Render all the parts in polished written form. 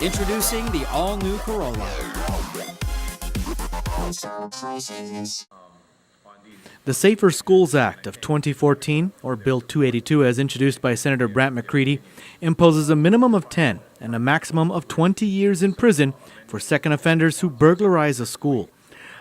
Introducing the all-new Corolla. The Safer Schools Act of 2014, or Bill 282 as introduced by Senator Brant McCready, imposes a minimum of 10 and a maximum of 20 years in prison for second offenders who burglarize a school.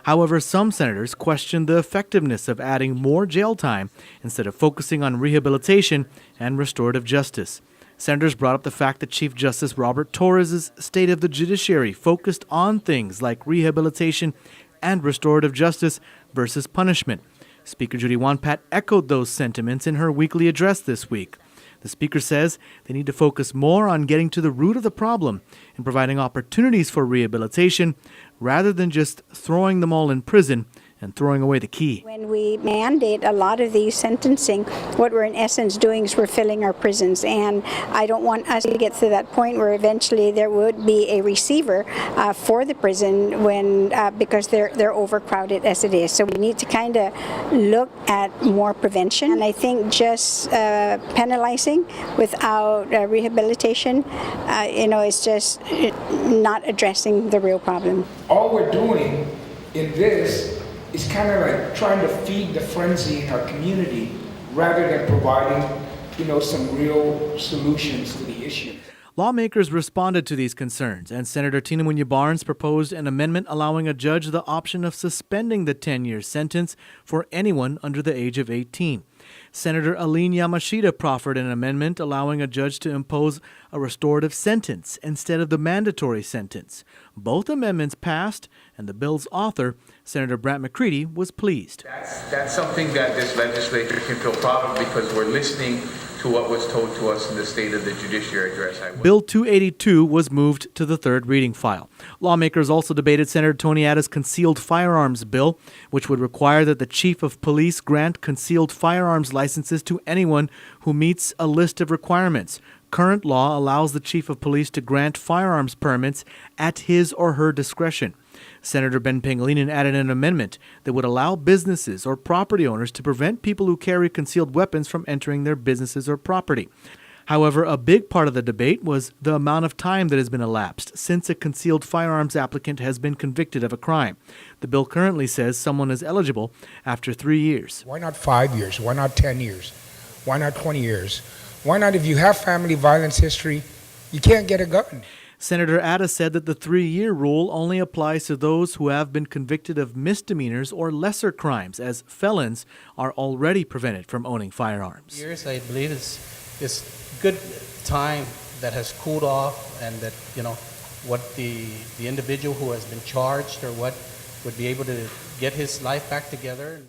However, some senators question the effectiveness of adding more jail time instead of focusing on rehabilitation and restorative justice. Senators brought up the fact that Chief Justice Robert Torres' State of the Judiciary focused on things like rehabilitation and restorative justice versus punishment. Speaker Judy Wonpat echoed those sentiments in her weekly address this week. The Speaker says they need to focus more on getting to the root of the problem and providing opportunities for rehabilitation rather than just throwing them all in prison and throwing away the key. When we mandate a lot of these sentencing, what we're in essence doing is we're filling our prisons, and I don't want us to get to that point where eventually there would be a receiver for the prison when because they're overcrowded as it is. So we need to kind of look at more prevention, and I think just penalizing without rehabilitation, is just not addressing the real problem. All we're doing in this is kind of like trying to feed the frenzy in our community rather than providing, some real solutions to the issue. Lawmakers responded to these concerns, and Senator Tina Muñoz-Barnes proposed an amendment allowing a judge the option of suspending the 10-year sentence for anyone under the age of 18. Senator Aline Yamashita proffered an amendment allowing a judge to impose a restorative sentence instead of the mandatory sentence. Both amendments passed, and the bill's author, Senator Brant McCready, was pleased. That's something that this legislature can feel proud of because we're listening to what was told to us in the State of the Judiciary address. Bill 282 was moved to the third reading file. Lawmakers also debated Senator Tony Atta's concealed firearms bill, which would require that the chief of police grant concealed firearms licenses to anyone who meets a list of requirements. Current law allows the chief of police to grant firearms permits at his or her discretion. Senator Ben Pangilinan added an amendment that would allow businesses or property owners to prevent people who carry concealed weapons from entering their businesses or property. However, a big part of the debate was the amount of time that has been elapsed since a concealed firearms applicant has been convicted of a crime. The bill currently says someone is eligible after 3 years. Why not 5 years? Why not 10 years? Why not 20 years? Why not, if you have family violence history, you can't get a gun? Senator Atta said that the 3-year rule only applies to those who have been convicted of misdemeanors or lesser crimes, as felons are already prevented from owning firearms. Years, I believe, is good time that has cooled off, and that what the individual who has been charged or what would be able to get his life back together.